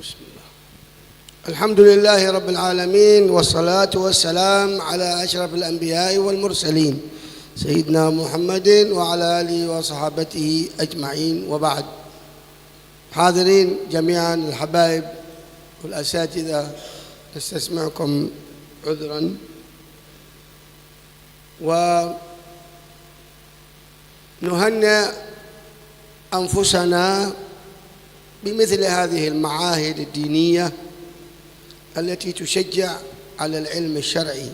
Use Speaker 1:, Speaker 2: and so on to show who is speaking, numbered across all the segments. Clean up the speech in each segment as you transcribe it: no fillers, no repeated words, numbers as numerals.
Speaker 1: بسم الله. الحمد لله رب العالمين والصلاة والسلام على أشرف الأنبياء والمرسلين سيدنا محمد وعلى آله وصحابته أجمعين، وبعد. حاضرين جميعا الحبايب والأساتذة، نستسمعكم عذرا ونهنئ أنفسنا بمثل هذه المعاهد الدينية التي تشجع على العلم الشرعي.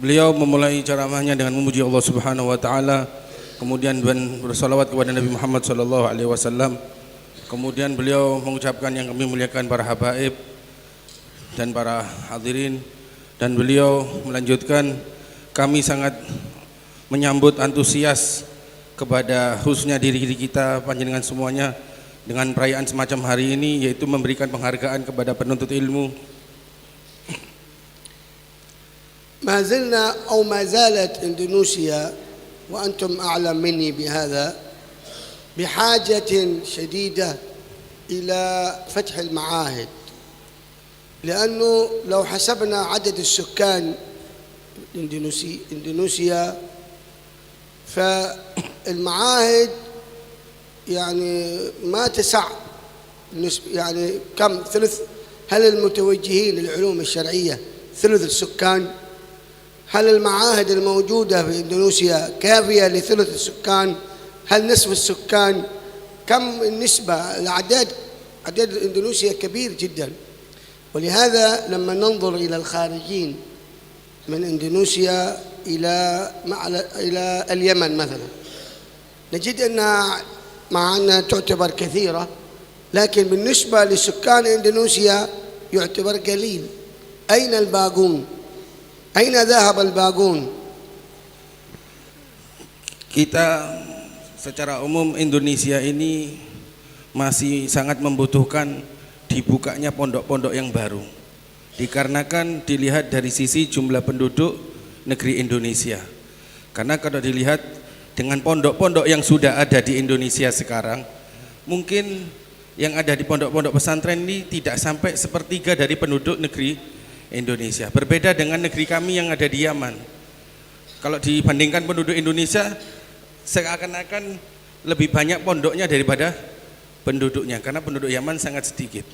Speaker 2: Beliau memulai ceramahnya dengan memuji Allah Subhanahu wa taala, kemudian bersalawat kepada Nabi Muhammad sallallahu alaihi wasallam. Kemudian beliau mengucapkan yang kami muliakan para habaib dan para hadirin, dan beliau melanjutkan, kami sangat menyambut antusias kepada khususnya diri kita panjenengan semuanya dengan perayaan semacam hari ini, yaitu memberikan penghargaan kepada penuntut ilmu.
Speaker 1: ما زلنا أو ما زالت إندونيسيا وأنتم أعلم مني بهذا بحاجة شديدة إلى فتح المعاهد، لأنه لو حسبنا عدد السكان إندونيسيا فالمعاهد يعني ما تسع، يعني كم ثلث؟ هل المتوجهين للعلوم الشرعية ثلث السكان؟ هل المعاهد الموجودة في إندونيسيا كافية لثلث السكان؟ هل نصف السكان؟ كم النسبة؟ الأعداد، عدد إندونيسيا كبير جدا، ولهذا لما ننظر إلى الخارجين من إندونيسيا إلى اليمن مثلا، نجد أنها مع أنها تعتبر كثيرة، لكن بالنسبة لسكان إندونيسيا يعتبر قليل. أين الباقون؟ أين ذهب الباقون؟
Speaker 2: Kita secara umum Indonesia ini masih sangat membutuhkan dibukanya pondok-pondok yang baru, dikarenakan dilihat dari sisi jumlah penduduk negeri Indonesia. Karena kalau dilihat dengan pondok-pondok yang sudah ada di Indonesia sekarang, mungkin yang ada di pondok-pondok pesantren ini tidak sampai sepertiga dari penduduk negeri Indonesia. Berbeda dengan negeri kami yang ada di Yaman. Kalau dibandingkan penduduk Indonesia, seakan-akan lebih banyak pondoknya daripada penduduknya, karena penduduk Yaman sangat sedikit.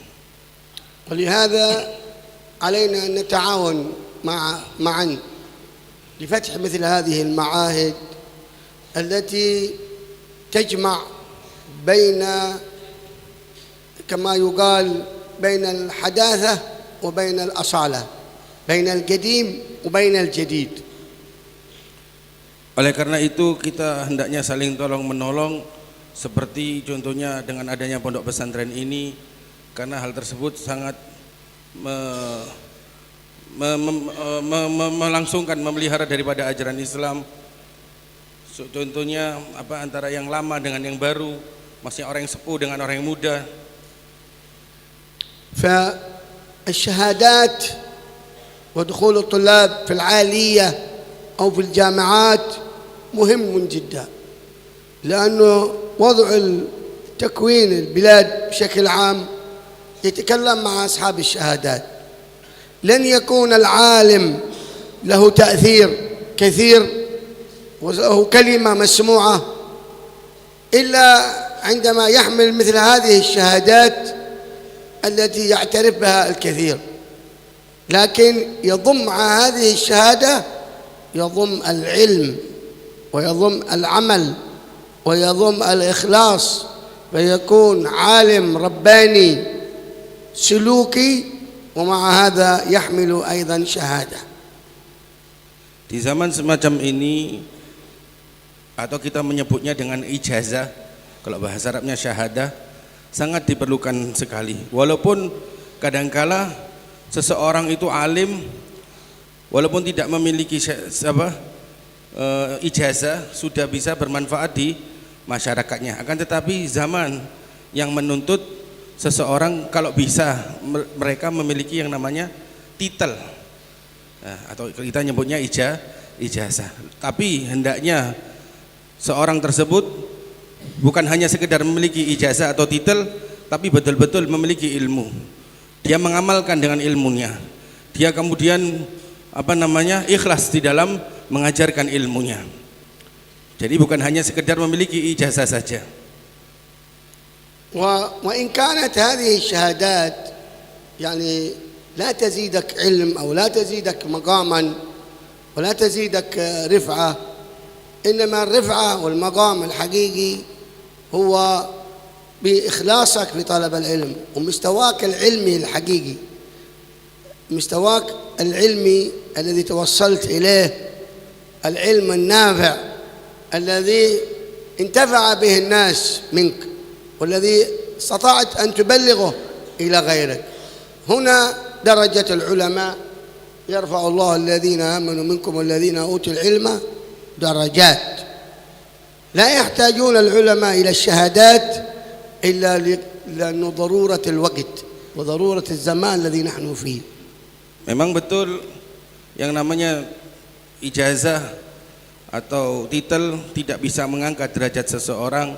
Speaker 1: ولهذا علينا أن نتعاون معا لفتح مثل هذه المعاهد التي تجمع بين، كما يقال، بين الحداثة وبين الأصالة، بين القديم وبين الجديد.
Speaker 2: Oleh karena itu kita hendaknya saling tolong menolong, seperti contohnya dengan adanya pondok pesantren ini, karena hal tersebut sangat melangsungkan, memelihara daripada ajaran Islam. Contohnya antara yang lama dengan yang baru, maksudnya orang yang sepuh dengan orang yang muda.
Speaker 1: فالشهادات ودخول الطلاب في العالية أو في الجامعات مهم جدا، لأنه وضع تكوين البلاد بشكل عام يتكلم مع أصحاب الشهادات. لن يكون العالم له تأثير كثير وله كلمة مسموعة إلا عندما يحمل مثل هذه الشهادات التي يعترف بها الكثير، لكن يضم مع هذه الشهادة يضم العلم ويضم العمل ويضم الإخلاص، فيكون عالم رباني سلوكي، ومع هذا يحمل أيضا شهادة.
Speaker 2: Di zaman semacam ini, atau kita menyebutnya dengan ijazah, kalau bahasa Arabnya syahadah, sangat diperlukan sekali. Walaupun kadangkala seseorang itu alim, walaupun tidak memiliki ijazah, sudah bisa bermanfaat di masyarakatnya. Akan tetapi zaman yang menuntut seseorang kalau bisa mereka memiliki yang namanya titel, atau kita nyebutnya ijazah. Tapi hendaknya seorang tersebut bukan hanya sekedar memiliki ijazah atau titel, tapi betul-betul memiliki ilmu. Dia mengamalkan dengan ilmunya. Dia kemudian ikhlas di dalam mengajarkan ilmunya. Jadi bukan hanya sekedar memiliki ijazah saja.
Speaker 1: وإن كانت هذه الشهادات يعني لا تزيدك علم أو لا تزيدك مقاما ولا تزيدك رفعة، إنما الرفعة والمقام الحقيقي هو بإخلاصك في طلب العلم ومستواك العلمي الحقيقي، مستواك العلمي الذي توصلت إليه، العلم النافع الذي انتفع به الناس منك والذي استطعت أن تبلغه إلى غيرك. هنا درجة العلماء يرفع الله الذين آمنوا منكم والذين أوتوا العلم درجات. لا يحتاجون العلماء إلى الشهادات إلا لأنه ضرورة الوقت وضرورة الزمان الذي نحن فيه.
Speaker 2: Memang betul yang namanya ijazah atau titel tidak bisa mengangkat derajat seseorang,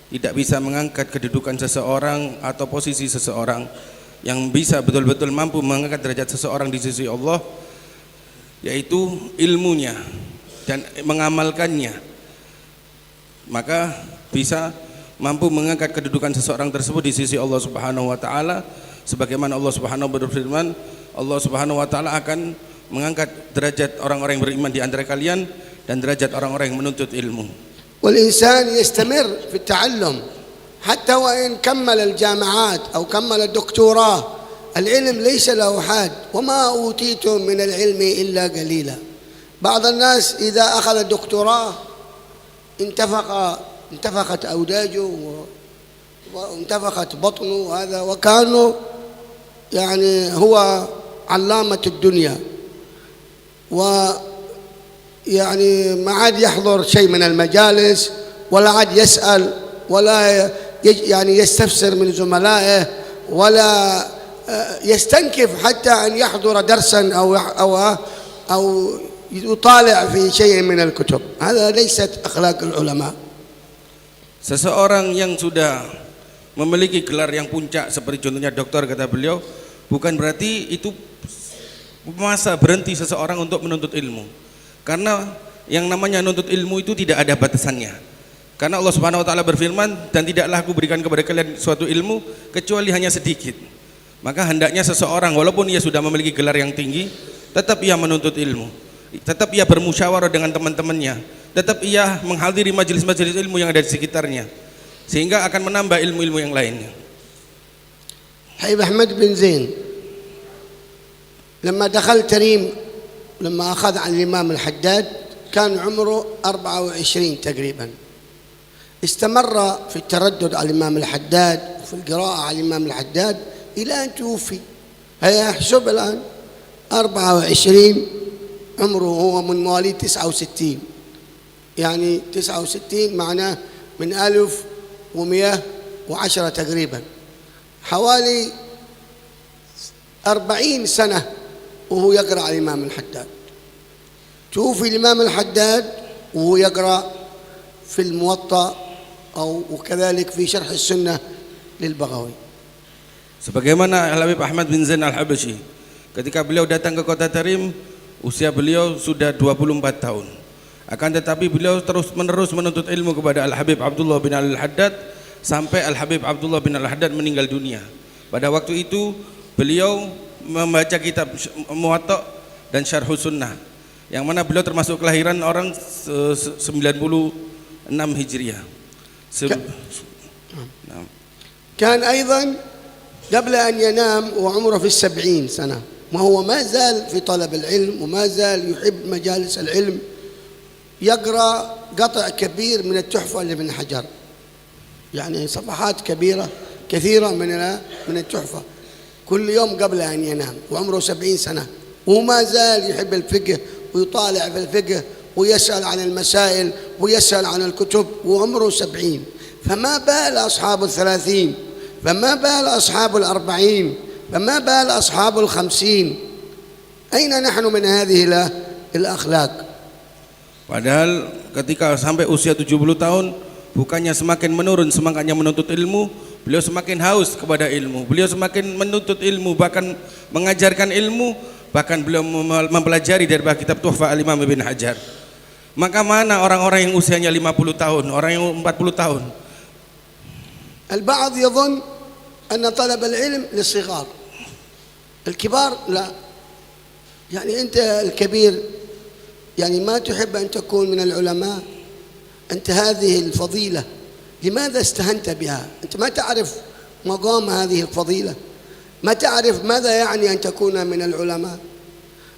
Speaker 2: tidak bisa mengangkat kedudukan seseorang atau posisi seseorang. Yang bisa betul-betul mampu mengangkat derajat seseorang di sisi Allah yaitu ilmunya dan mengamalkannya, maka bisa mampu mengangkat kedudukan seseorang tersebut di sisi Allah Subhanahu wa taala, sebagaimana Allah Subhanahu berfirman, Allah Subhanahu wa taala akan mengangkat derajat orang-orang yang beriman di antara kalian dan derajat orang-orang yang menuntut ilmu.
Speaker 1: والإنسان يستمر في التعلم حتى وإن كمل الجامعات أو كمل الدكتوراه، العلم ليس له حاد، وما أوتيتم من العلم إلا قليلا. بعض الناس إذا أخذ الدكتوراه انتفخت أوداجه وانتفخت بطنه هذا، وكانوا يعني هو علامة الدنيا، ويعني ما عاد يحضر شيء من المجالس ولا عاد يسأل ولا يعني يستفسر من زملائه ولا يستنكف حتى أن يحضر درسا أو يطالع في شيء من الكتب. هذا ليست أخلاق العلماء.
Speaker 2: Seseorang yang sudah memiliki gelar yang puncak seperti contohnya doktor, kata beliau, bukan berarti itu masa berhenti seseorang untuk menuntut ilmu. Karena yang namanya menuntut ilmu itu tidak ada batasannya. Karena Allah Subhanahu wa taala berfirman, dan tidaklah aku berikan kepada kalian suatu ilmu kecuali hanya sedikit. Maka hendaknya seseorang walaupun ia sudah memiliki gelar yang tinggi, tetap ia menuntut ilmu, tetap ia bermusyawarah dengan teman-temannya, tetap ia menghadiri majelis-majelis ilmu yang ada di sekitarnya, sehingga akan menambah ilmu-ilmu yang lainnya.
Speaker 1: Habib Ahmad bin Zain لما دخل تريم لما أخذ عن الإمام الحداد كان عمره 24 تقريبا. استمر في التردد على الإمام الحداد وفي القراءة على الإمام الحداد إلى أن توفي. هيا احسب الآن 24 عمره، هو من مواليد 69، يعني 69 معناه من 1110 تقريبا، حوالي 40 سنة وهو يقرأ على الإمام الحداد. توفي الإمام الحداد وهو يقرأ في الموطأ وكذلك في شرح السنة للبغوي.
Speaker 2: Sebagaimana Al-Habib Ahmad bin Zain Al-Habasyi, ketika beliau datang ke kota Tarim, usia beliau sudah 24 tahun. Akan tetapi beliau terus-menerus menuntut ilmu kepada Al-Habib Abdullah bin Al-Haddad sampai Al-Habib Abdullah bin Al-Haddad meninggal dunia. Pada waktu itu beliau membaca kitab Muwatta dan Syarhus Sunnah, yang mana beliau termasuk kelahiran orang 96 Hijriah.
Speaker 1: كان أيضا قبل أن ينام وعمره في 70 سنة، وهو ما زال في طلب العلم وما زال يحب مجالس العلم، يقرأ قطع كبير من التحفة لابن حجر، يعني صفحات كثيرة من التحفة كل يوم قبل أن ينام، وعمره 70 سنة وما زال يحب الفقه ويطالع في الفقه ويسأل عن المسائل ويسأل عن الكتب وعمره 70. فما بال أصحاب 30، فما بال أصحاب 40، فما بال أصحاب 50. أين نحن من هذه الأخلاق؟
Speaker 2: Padahal ketika sampai usia 70 tahun bukannya semakin menurun semangatnya menuntut ilmu, beliau semakin haus kepada ilmu, beliau semakin menuntut ilmu, bahkan mengajarkan ilmu, bahkan beliau mempelajari dari kitab Tuhfah Al-Imam Ibn Hajar. Maka mana orang-orang yang usianya 50 tahun, orang yang 40 tahun?
Speaker 1: البعض يظن أن طلب العلم للصغار، الكبار لا. يعني أنت الكبير يعني ما تحب أن تكون من العلماء؟ أنت هذه الفضيلة لماذا استهنت بها؟ أنت ما تعرف مقام هذه الفضيلة، ما تعرف ماذا يعني أن تكون من العلماء،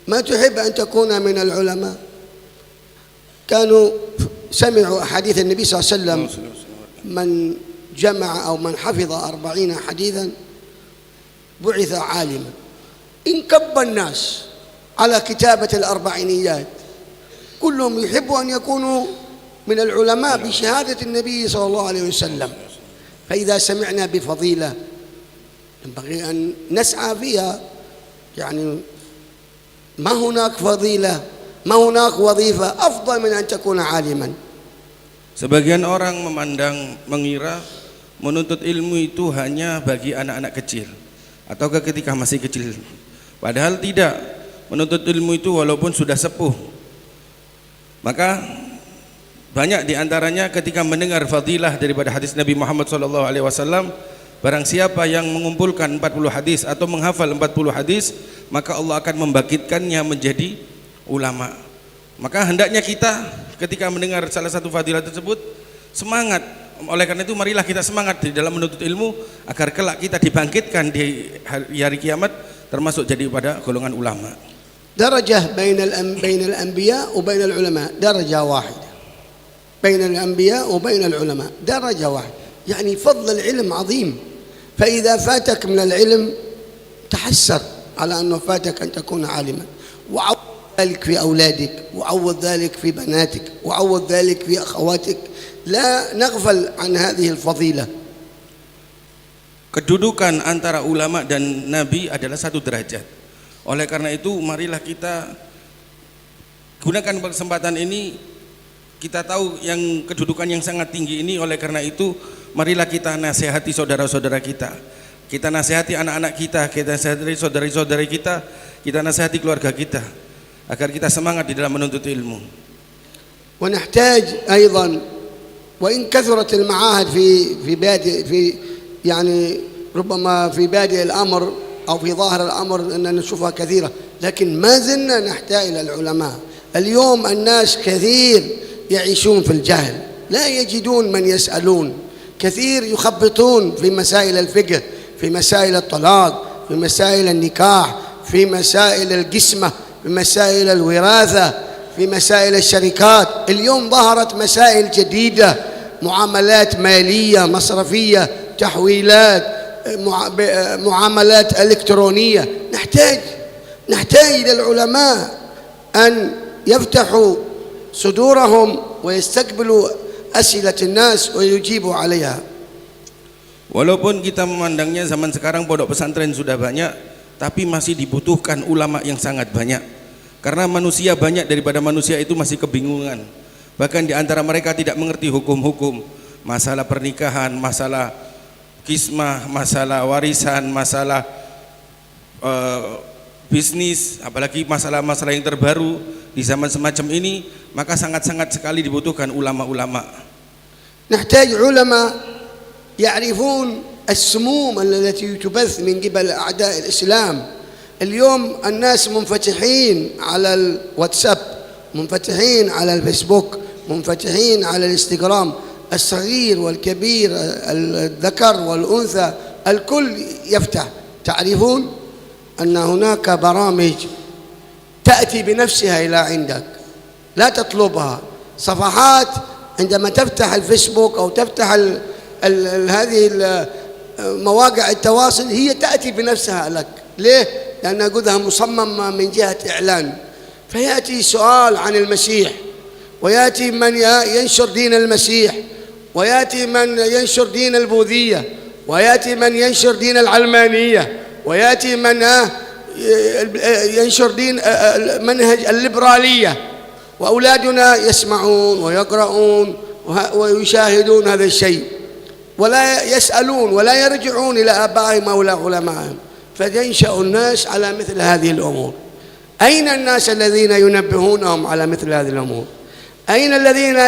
Speaker 1: ما تحب أن تكون من العلماء. كانوا سمعوا أحاديث النبي صلى الله عليه وسلم، من جمع أو من حفظ 40 حديثا بعث عالما. انكب الناس على كتابة الأربعينيات، كلهم يحبوا أن يكونوا من العلماء بشهادة النبي صلى الله عليه وسلم. فإذا سمعنا بفضيلة ينبغي أن نسعى فيها. يعني ما هناك فضيلة، ما هناك وظيفة أفضل من أن تكون عالما.
Speaker 2: Sebagian orang mengira menuntut ilmu itu hanya bagi anak-anak kecil atau ketika masih kecil. Padahal tidak. Menuntut ilmu itu walaupun sudah sepuh. Maka banyak diantaranya ketika mendengar fadilah daripada hadis Nabi Muhammad SAW, barang siapa yang mengumpulkan 40 hadis atau menghafal 40 hadis, maka Allah akan membangkitkannya menjadi ulama. Maka hendaknya kita ketika mendengar salah satu fadilah tersebut semangat. Oleh karena itu marilah kita semangat di dalam menuntut ilmu agar kelak kita dibangkitkan di hari kiamat termasuk jadi pada golongan ulama.
Speaker 1: درجة بين الأنبياء وبين العلماء درجة واحدة، بين الأنبياء وبين العلماء درجة واحدة. يعني فضل العلم عظيم، فإذا فاتك من العلم تحسر على أنه فاتك أن تكون عالما، وعوض ذلك في أولادك، وعوض ذلك في بناتك، وعوض ذلك في أخواتك. لا نغفل عن هذه الفضيلة.
Speaker 2: Kedudukan antara ulama dan nabi adalah satu derajat. Oleh karena itu marilah kita gunakan kesempatan ini. Kita tahu yang kedudukan yang sangat tinggi ini. Oleh karena itu marilah kita nasihati saudara-saudara kita, kita nasihati anak-anak kita, kita nasihati saudari-saudari kita, kita nasihati keluarga kita agar kita semangat di dalam menuntut ilmu.
Speaker 1: ونحتاج أيضا وإن كثرت المعاهد في يعني ربما في بادئ الأمر أو في ظاهر الأمر أن نشوفها كثيرة، لكن ما زلنا نحتاج إلى العلماء. اليوم الناس كثير يعيشون في الجهل، لا يجدون من يسألون، كثير يخبطون في مسائل الفقه، في مسائل الطلاق، في مسائل النكاح، في مسائل القسمة، في مسائل الوراثة، في مسائل الشركات. اليوم ظهرت مسائل جديدة، معاملات مالية مصرفية، تحويلات، معاملات إلكترونية. نحتاج إلى العلماء أن يفتحوا صدورهم ويستقبلوا أسئلة الناس ويجيبوا عليها.
Speaker 2: Walaupun kita memandangnya zaman sekarang pondok pesantren sudah banyak, tapi masih dibutuhkan ulama yang sangat banyak. Karena manusia banyak daripada manusia itu masih kebingungan. Bahkan di antara mereka tidak mengerti hukum-hukum, masalah pernikahan, masalah kismah, masalah warisan, masalah bisnis, apalagi masalah-masalah yang terbaru di zaman semacam ini. Maka sangat-sangat sekali dibutuhkan ulama-ulama.
Speaker 1: نحتاج علماء يعرفون السموم التي تبث من قبل أعداء الإسلام. اليوم الناس منفتحين على الواتساب، منفتحين على الفيسبوك، منفتحين على الانستغرام. الصغير والكبير، الذكر والأنثى، الكل يفتح. تعرفون أن هناك برامج تأتي بنفسها إلى عندك، لا تطلبها. صفحات عندما تفتح الفيسبوك أو تفتح هذه مواقع التواصل هي تأتي بنفسها لك. ليه؟ لأن أقولها مصممة من جهة إعلان. فيأتي سؤال عن المسيح، ويأتي من ينشر دين المسيح، ويأتي من ينشر دين البوذية، ويأتي من ينشر دين العلمانية، ويأتي من ينشر دين منهج الليبرالية. وأولادنا يسمعون ويقرؤون ويشاهدون هذا الشيء. ولا يسألون ولا يرجعون إلى آبائهم أو إلى علمائهم، فينشأ الناس على مثل هذه الأمور. أين الناس الذين ينبهونهم على مثل هذه الأمور؟ أين الذين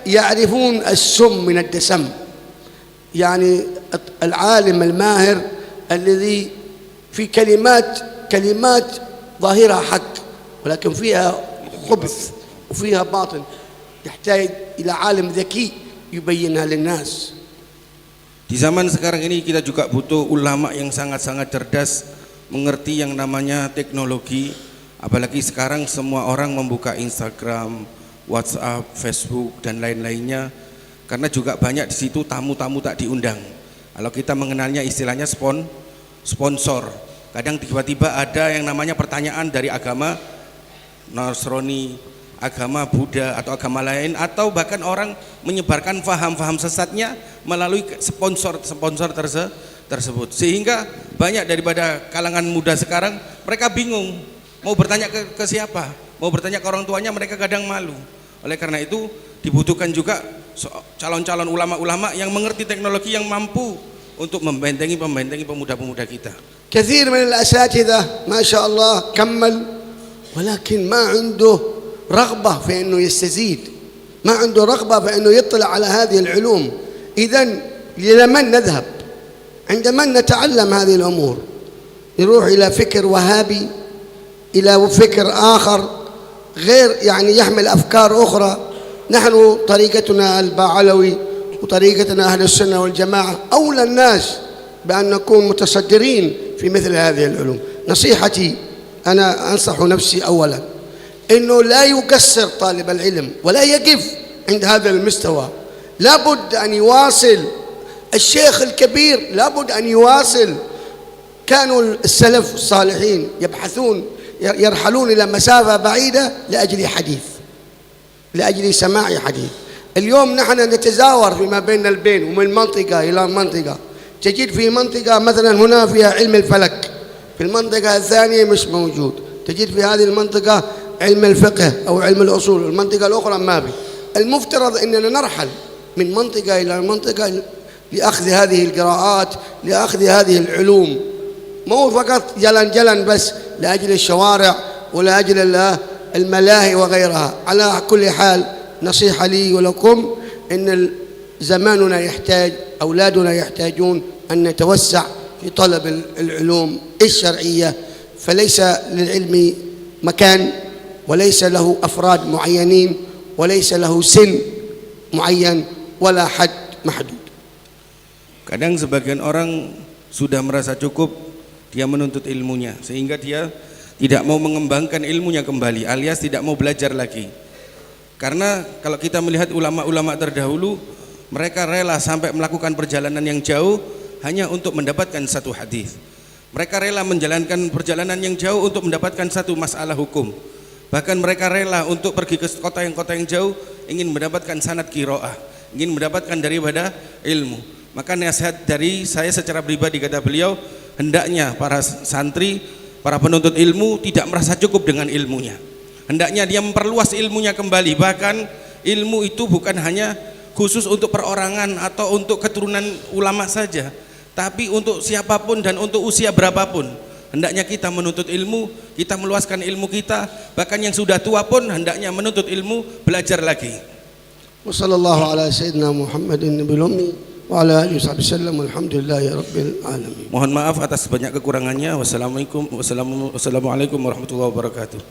Speaker 1: يعرفون السم من الدسم؟ يعني العالم الماهر الذي في كلمات ظاهرها حق ولكن فيها خبث وفيها باطل، يحتاج إلى عالم ذكي يبينها للناس.
Speaker 2: Di zaman sekarang ini kita juga butuh ulama yang sangat-sangat cerdas, mengerti yang namanya teknologi. Apalagi sekarang semua orang membuka Instagram, WhatsApp, Facebook dan lain-lainnya. Karena juga banyak di situ tamu-tamu tak diundang. Kalau kita mengenalnya istilahnya sponsor. Kadang tiba-tiba ada yang namanya pertanyaan dari agama Nasrani, agama Buddha atau agama lain, atau bahkan orang menyebarkan faham-faham sesatnya melalui sponsor tersebut. Sehingga banyak daripada kalangan muda sekarang mereka bingung mau bertanya ke siapa, mau bertanya ke orang tuanya, mereka kadang malu. Oleh karena itu dibutuhkan juga calon-calon ulama-ulama yang mengerti teknologi, yang mampu untuk membentengi pemuda-pemuda kita.
Speaker 1: كثير من الأساتذة ما شاء الله كمل ولكن ما عنده رغبة في أنه يستزيد، ما عنده رغبة في أنه يطلع على هذه العلوم. إذن إلى من نذهب؟ عند من نتعلم هذه الأمور؟ نروح إلى فكر وهابي، إلى فكر آخر غير يعني يحمل أفكار أخرى. نحن طريقتنا الباعلوي وطريقتنا أهل السنة والجماعة أولى الناس بأن نكون متصدرين في مثل هذه العلوم. نصيحتي أنا أنصح نفسي أولا إنه لا يقصر طالب العلم ولا يقف عند هذا المستوى، لابد أن يواصل. الشيخ الكبير لابد أن يواصل. كانوا السلف الصالحين يبحثون يرحلون إلى مسافة بعيدة لأجل حديث، لأجل سماع حديث. اليوم نحن نتزاور فيما بين البين ومن منطقة إلى منطقة. تجد في منطقة مثلا هنا فيها علم الفلك، في المنطقة الثانية مش موجود. تجد في هذه المنطقة علم الفقه أو علم الأصول، المنطقة الأخرى ما في. المفترض أننا نرحل من منطقة إلى منطقة لأخذ هذه القراءات، لأخذ هذه العلوم، مو فقط جلن بس لأجل الشوارع ولأجل الملاهي وغيرها. على كل حال نصيحة لي ولكم إن زماننا يحتاج، أولادنا يحتاجون أن نتوسع في طلب العلوم الشرعية، فليس للعلم مكان وليس له أفراد معينين وليس له سن معين ولا حد محدود.
Speaker 2: Kadang sebagian orang sudah merasa cukup dia menuntut ilmunya sehingga dia tidak mau mengembangkan ilmunya kembali, alias tidak mau belajar lagi. Karena kalau kita melihat ulama-ulama terdahulu, mereka rela sampai melakukan perjalanan yang jauh hanya untuk mendapatkan satu hadis. Mereka rela menjalankan perjalanan yang jauh untuk mendapatkan satu masalah hukum. Bahkan mereka rela untuk pergi ke kota yang jauh ingin mendapatkan sanad qiraah, ingin mendapatkan daripada ilmu. Maka nasihat dari saya secara pribadi, kata beliau, hendaknya para santri, para penuntut ilmu tidak merasa cukup dengan ilmunya. Hendaknya dia memperluas ilmunya kembali. Bahkan ilmu itu bukan hanya khusus untuk perorangan atau untuk keturunan ulama saja, tapi untuk siapapun dan untuk usia berapapun. Hendaknya kita menuntut ilmu, kita meluaskan ilmu kita. Bahkan yang sudah tua pun hendaknya menuntut ilmu, belajar lagi.
Speaker 1: Wassallallahu ala sayyidina Muhammadin nabiyil ummi wa ala alihi wasallam. Alhamdulillahi rabbil alamin.
Speaker 2: Mohon maaf atas banyak kekurangannya. Wassalamualaikum warahmatullahi wabarakatuh.